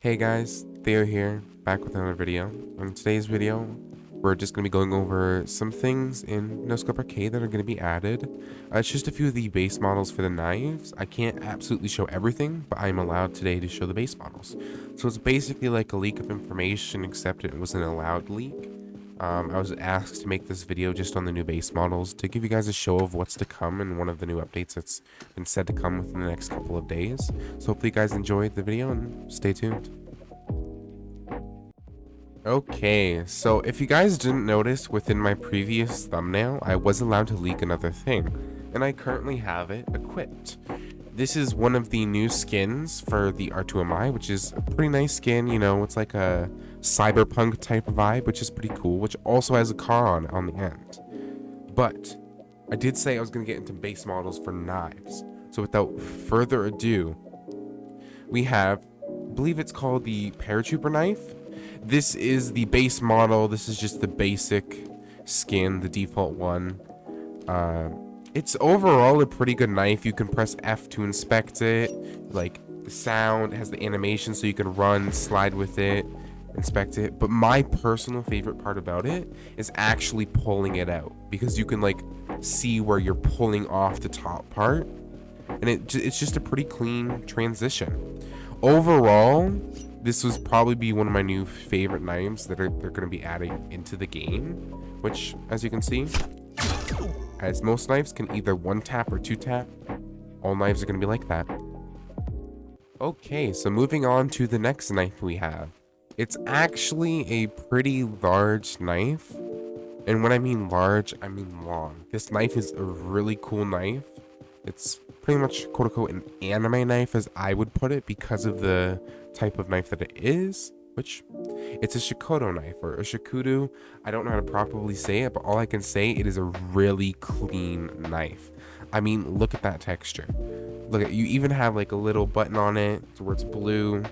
Hey guys, Theo here, back with another video. In today's video, we're just going to be going over some things in No Scope Arcade that are going to be added. It's just a few of the base models for the knives. I can't absolutely show everything, but I'm allowed today to show the base models. So it's basically like a leak of information, except it was an allowed leak. I was asked to make this video just on the new base models to give you guys a show of what's to come and one of the new updates that's been said to come within the next couple of days. So hopefully you guys enjoyed the video and stay tuned. Okay, so if you guys didn't notice within my previous thumbnail, I was allowed to leak another thing, and I currently have it equipped. This is one of the new skins for the R2MI, which is a pretty nice skin. You know, it's like a cyberpunk type vibe, which is pretty cool, which also has a car on the end. But I did say I was going to get into base models for knives. So without further ado, we have, I believe it's called the Paratrooper Knife. This is the base model. This is just the basic skin, the default one. It's overall a pretty good knife. You can press F to inspect it. Like, the sound, it has the animation so you can run, slide with it, inspect it. But my personal favorite part about it is actually pulling it out, because you can like see where you're pulling off the top part, and it's just a pretty clean transition. Overall, this was probably be one of my new favorite knives that they're going to be adding into the game, which, as you can see, as most knives can either one tap or two tap, all knives are going to be like that. Okay, so moving on to the next knife we have. It's actually a pretty large knife, and when I mean large, I mean long. This knife is a really cool knife. It's pretty much quote unquote an anime knife, as I would put it, because of the type of knife that it is, which it's a Shakoto knife or a Shakudo. I don't know how to properly say it, but all I can say, it is a really clean knife. I mean, look at that texture. Look at, you even have like a little button on it where it's blue.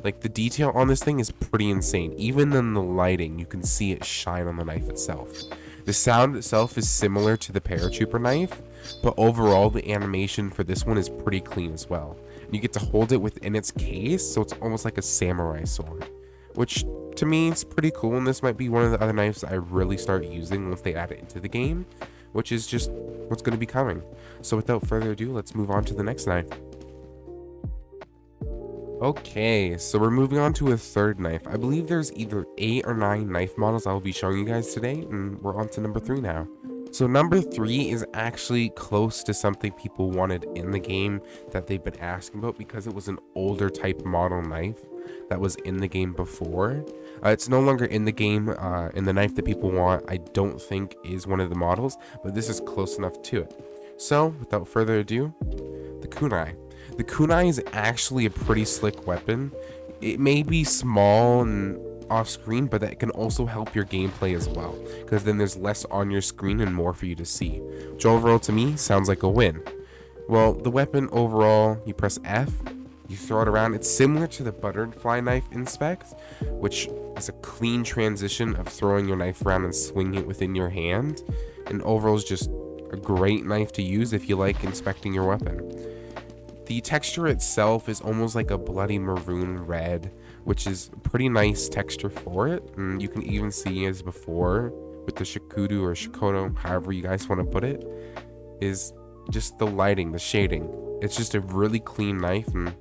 Like, the detail on this thing is pretty insane. Even in the lighting, you can see it shine on the knife itself. The sound itself is similar to the Paratrooper knife, but overall the animation for this one is pretty clean as well. And you get to hold it within its case, so it's almost like a samurai sword, which to me is pretty cool. And this might be one of the other knives I really start using once they add it into the game, which is just what's going to be coming. So without further ado, let's move on to the next knife. Okay, so we're moving on to a third knife. I believe there's either 8 or 9 knife models I will be showing you guys today, and we're on to number 3 now. So number 3 is actually close to something people wanted in the game that they've been asking about, because it was an older type model knife that was in the game before. It's no longer in the game, and the knife that people want, I don't think is one of the models, but this is close enough to it. So without further ado, the Kunai. The Kunai is actually a pretty slick weapon. It may be small and off screen, but that can also help your gameplay as well, because then there's less on your screen and more for you to see, which overall to me sounds like a win. Well, the weapon overall, you press F, you throw it around. It's similar to the butterfly knife inspect, which is a clean transition of throwing your knife around and swinging it within your hand, and overall is just a great knife to use if you like inspecting your weapon. The texture itself is almost like a bloody maroon red, which is a pretty nice texture for it. And you can even see, as before with the Shakudo or Shakoto, however you guys want to put it, is just the lighting, the shading. It's just a really clean knife, and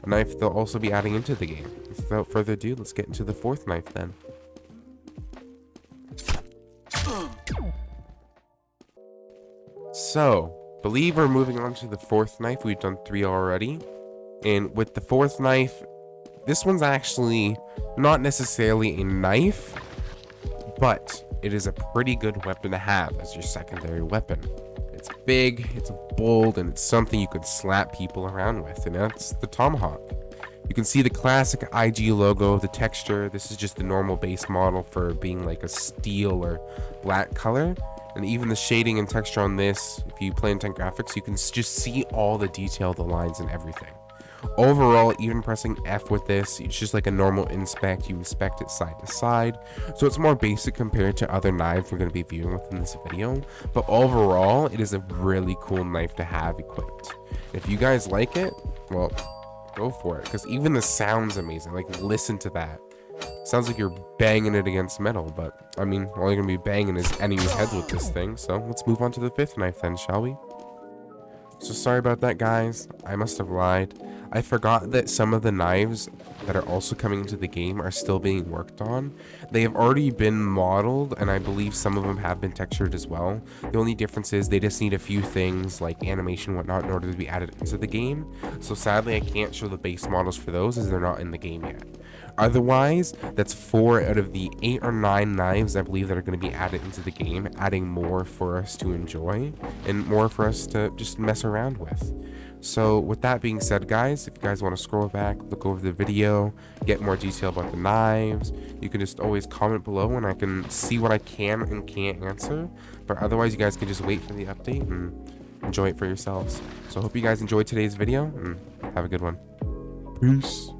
a knife they'll also be adding into the game. Without further ado, let's get into the fourth knife then. So, believe we're moving on to the fourth knife. We've done 3 already, and with the fourth knife, this one's actually not necessarily a knife, but it is a pretty good weapon to have as your secondary weapon. It's big, it's bold, and it's something you could slap people around with, and that's the Tomahawk. You can see the classic IG logo, the texture. This is just the normal base model for being like a steel or black color. And even the shading and texture on this, if you play in 10 graphics, you can just see all the detail, the lines and everything. Overall, even pressing F with this, it's just like a normal inspect. You inspect it side to side. So it's more basic compared to other knives we're going to be viewing within this video. But overall, it is a really cool knife to have equipped. If you guys like it, well, go for it, because even the sound's amazing. Like, listen to that. Sounds like you're banging it against metal, but I mean, all you're gonna be banging is enemies' heads with this thing. So let's move on to the 5th knife then, shall we? So sorry about that, guys. I must have lied. I forgot that some of the knives that are also coming into the game are still being worked on. They have already been modeled, and I believe some of them have been textured as well. The only difference is they just need a few things like animation and whatnot in order to be added into the game. So sadly, I can't show the base models for those as they're not in the game yet. Otherwise, that's 4 out of the 8 or 9 knives I believe that are going to be added into the game, adding more for us to enjoy and more for us to just mess around with. So with that being said, guys, if you guys want to scroll back, look over the video, get more detail about the knives, you can just always comment below and I can see what I can and can't answer. But otherwise, you guys can just wait for the update and enjoy it for yourselves. So I hope you guys enjoyed today's video and have a good one. Peace.